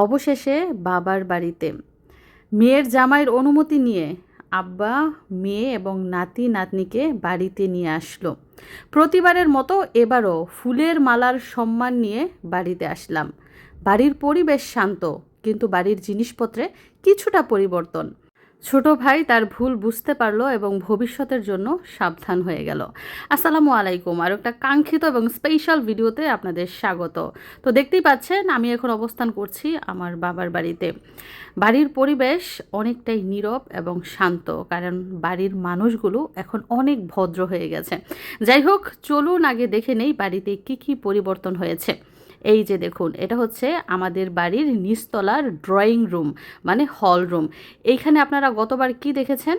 অবশেষে বাবার বাড়িতে মেয়ের জামাইয়ের অনুমতি নিয়ে আব্বা মেয়ে এবং নাতি নাতনিকে বাড়িতে নিয়ে আসলো। প্রতিবারের মতো এবারও ফুলের মালার সম্মান নিয়ে বাড়িতে আসলাম। বাড়ির পরিবেশ শান্ত, কিন্তু বাড়ির জিনিসপত্রে কিছুটা পরিবর্তন। ছোট ভাই তার ভুল বুঝতে পারলো এবং ভবিষ্যতের জন্য সাবধান হয়ে গেল। আসসালামু আলাইকুম, আর একটা কাঙ্ক্ষিত এবং স্পেশাল ভিডিওতে আপনাদের স্বাগত। তো দেখতেই পাচ্ছেন আমি এখন অবস্থান করছি আমার বাবার বাড়িতে। বাড়ির পরিবেশ অনেকটাই নীরব এবং শান্ত, কারণ বাড়ির মানুষগুলো এখন অনেক ভদ্র হয়ে গেছে। যাই হোক, চলুন আগে দেখে নেই বাড়িতে কি পরিবর্তন হয়েছে। এই যে দেখুন, এটা হচ্ছে আমাদের বাড়ির নিচতলার ড্রয়িং রুম, মানে হল রুম। এইখানে আপনারা গতবার কি দেখেছেন?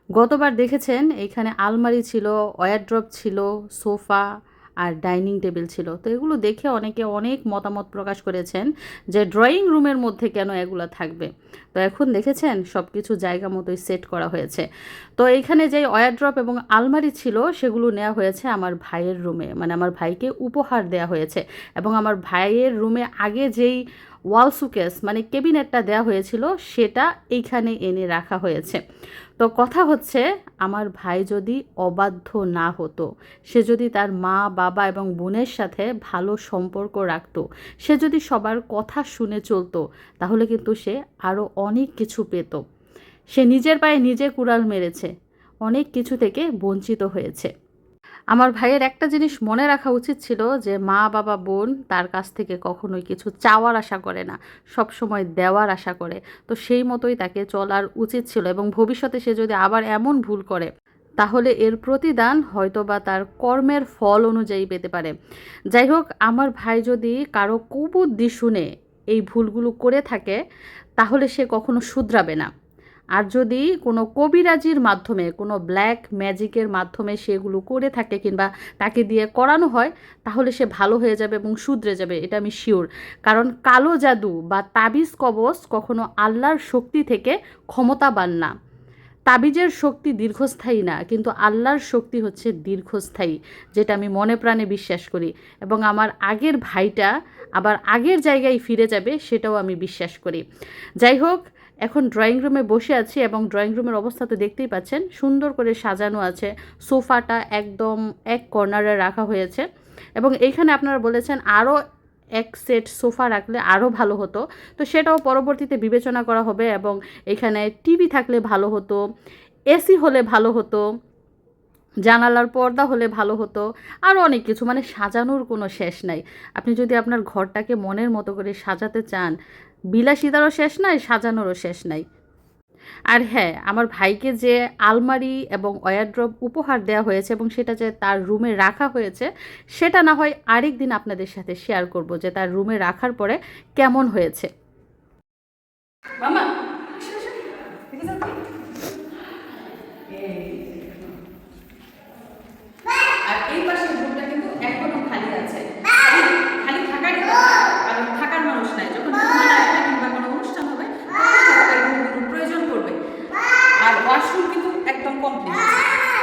গতবার দেখেছেন এইখানে আলমারি ছিল, ওয়ারড্রপ ছিল, সোফা আর ডাইনিং টেবিল ছিল। তো এগুলো দেখে অনেকে অনেক মতামত প্রকাশ করেছেন যে ড্রয়িং রুমের মধ্যে কেন এগুলো থাকবে। তো এখন দেখেছেন সব কিছু জায়গা মতোই সেট করা হয়েছে। তো এইখানে যে ওয়ারড্রপ এবং আলমারি ছিল সেগুলো নেওয়া হয়েছে আমার ভাইয়ের রুমে, মানে আমার ভাইকে উপহার দেওয়া হয়েছে। এবং আমার ভাইয়ের রুমে আগে যেই ওয়াল সুকেস মানে কেবিনেটটা দেওয়া হয়েছিল সেটা এইখানে এনে রাখা হয়েছে। তো কথা হচ্ছে, আমার ভাই যদি অবাধ্য না হতো, সে যদি তার মা বাবা এবং বোনের সাথে ভালো সম্পর্ক রাখতো, সে যদি সবার কথা শুনে চলতো, তাহলে কিন্তু সে আরও অনেক কিছু পেত। সে নিজের পায়ে নিজে কুড়াল মেরেছে, অনেক কিছু থেকে বঞ্চিত হয়েছে। আমার ভাইয়ের একটা জিনিস মনে রাখা উচিত ছিল যে মা বাবা বোন তার কাছ থেকে কখনোই কিছু চাওয়ার আশা করে না, সব সময় দেওয়ার আশা করে। তো সেই মতোই তাকে চলার উচিত ছিল, এবং ভবিষ্যতে সে যদি আবার এমন ভুল করে তাহলে এর প্রতিদান হয়তো বা তার কর্মের ফল অনুযায়ী পেতে পারে। যাই হোক, আমার ভাই যদি কারো কুবুদ্ধি শুনে এই ভুলগুলো করে থাকে তাহলে সে কখনো শুধরাবে না। আর যদি কোনো কবিরাজির মাধ্যমে, কোনো ব্ল্যাক ম্যাজিকের মাধ্যমে সেগুলো করে থাকে কিংবা তাকে দিয়ে করানো হয়, তাহলে সে ভালো হয়ে যাবে এবং শুধরে যাবে, এটা আমি শিওর। কারণ কালো জাদু বা তাবিজ কবজ কখনো আল্লাহর শক্তি থেকে ক্ষমতাবান না। তাবিজের শক্তি দীর্ঘস্থায়ী না, কিন্তু আল্লাহর শক্তি হচ্ছে দীর্ঘস্থায়ী, যেটা আমি মনে প্রাণে বিশ্বাস করি। এবং আমার আগের ভাইটা আবার আগের জায়গায় ফিরে যাবে, সেটাও আমি বিশ্বাস করি। যাই হোক, এখন ড্রয়িং রুমে বসে আছি এবং ড্রয়িং রুমের অবস্থা তো দেখতেই পাচ্ছেন, সুন্দর করে সাজানো আছে। সোফাটা একদম এক কর্নারে রাখা হয়েছে, এবং এইখানে আপনারা বলেছেন আরও এক সেট সোফা রাখলে আরও ভালো হতো। তো সেটাও পরবর্তীতে বিবেচনা করা হবে, এবং এখানে টিভি থাকলে ভালো হতো, এসি হলে ভালো হতো, জানালার পর্দা হলে ভালো হতো, আরও অনেক কিছু, মানে সাজানোর কোনো শেষ নাই। আপনি যদি আপনার ঘরটাকে মনের মতো করে সাজাতে চান, বিলাসিতারও শেষ নাই, সাজানোরও শেষ নাই। আর হ্যাঁ, আমার ভাইকে যে আলমারি এবং ওয়ারড্রপ উপহার দেওয়া হয়েছে এবং সেটা যে তার রুমে রাখা হয়েছে, সেটা না হয় আরেক দিন আপনাদের সাথে শেয়ার করব যে তার রুমে রাখার পরে কেমন হয়েছে। মামা, আর এই পাশের রুমটা কিন্তু এখনো খালি আছে। খালি থাকারই কথা, কারণ থাকার মানুষ নাই। যখন মেহমান আসবে কিংবা কোনো অনুষ্ঠান হবে তখন এই রুমগুলোর প্রয়োজন পড়বে। আর ওয়াশরুম কিন্তু একদম কমপ্লিট।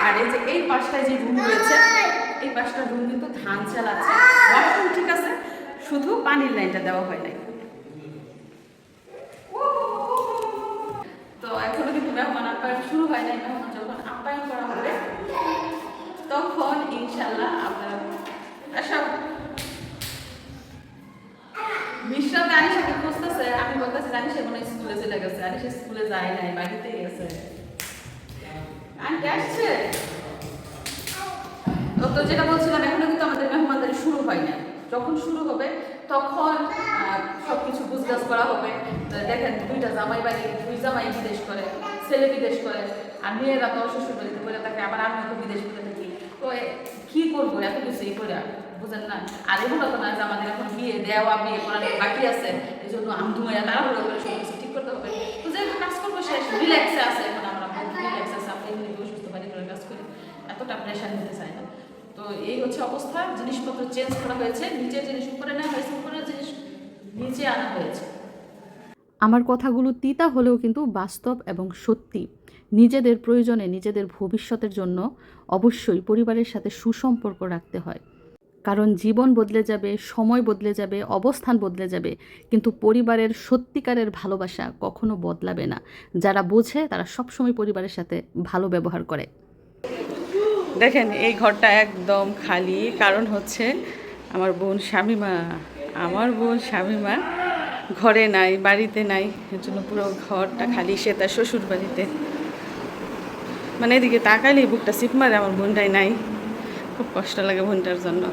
আর এই যে এই পাশটায় যে রুম রয়েছে, এই পাশটা রুম কিন্তু ধান চাল আছে। ওয়াশরুম ঠিক আছে, শুধু পানির লাইনটা দেওয়া হয় নাই। তো এখনো কিন্তু মেহমান আপ্যায়ন শুরু হয় নাই। মেহমান যখন আপ্যায়ন করা হবে তখন ইনশাল্লাহ আপনার সব বিশ্রামে আনিশাকে খুঁজতেছে। আমি বলতেছি আনিশা মনে হয় স্কুলে চলে গেছে। আনিশা স্কুলে যায় নাই, বাড়িতেই গেছে। আন্টি আসছে। তো যেটা বলছিলাম, এখনো কিন্তু আমাদের মেহমানদারি শুরু হয় না। যখন শুরু হবে তখন সব কিছু গুজগাছ করা হবে। দেখেন, দুইটা জামাই বাড়ি, দুই জামাই বিদেশ করে, ছেলে বিদেশ করে, আর মেয়েরা তো শ্বশুর বাড়িতে করে থাকে, আবার আমিও তো বিদেশ করে থাকি। তো কি করবো এত কিছু এই করে, বুঝেন না? আর এগুলো তো না যে আমাদের এখন বিয়ে দেওয়া, বিয়ে করানো বাকি আছে, এই জন্য আমধুমাইয়া তাড়াহুড়ো করে সব কিছু ঠিক করতে হবে। তো যে কাজ করবো শেষ, রিল্যাক্সে আছে এখন। আমরা রিল্যাক্স আছে, আপনি এমনি অসুস্থ বাড়ি করে কাজ করি, এতটা প্রেশার নিতে চাই না। তো এই হচ্ছে অবস্থা। জিনিসপত্র চেঞ্জ করা হয়েছে, নিচের জিনিস উপরে নেওয়া হয়েছে, উপরের জিনিস নিচে আনা হয়েছে। আমার কথাগুলো তিতা হলেও কিন্তু বাস্তব এবং সত্যি। নিজেদের প্রয়োজনে, নিজেদের ভবিষ্যতের জন্য অবশ্যই পরিবারের সাথে সুসম্পর্ক রাখতে হয়। কারণ জীবন বদলে যাবে, সময় বদলে যাবে, অবস্থান বদলে যাবে, কিন্তু পরিবারের সত্যিকারের ভালোবাসা কখনো বদলাবে না। যারা বোঝে তারা সবসময় পরিবারের সাথে ভালো ব্যবহার করে। দেখেন এই ঘরটা একদম খালি, কারণ হচ্ছে আমার বোন শামিমা ঘরে নাই, বাড়িতে নাই, এর জন্য পুরো ঘরটা খালি। সে তার শ্বশুর বাড়িতে, মানে এদিকে তাকালেই বুকটা সিপ মারে, আমার বোনটাই নাই, খুব কষ্ট লাগে বোনটার জন্য।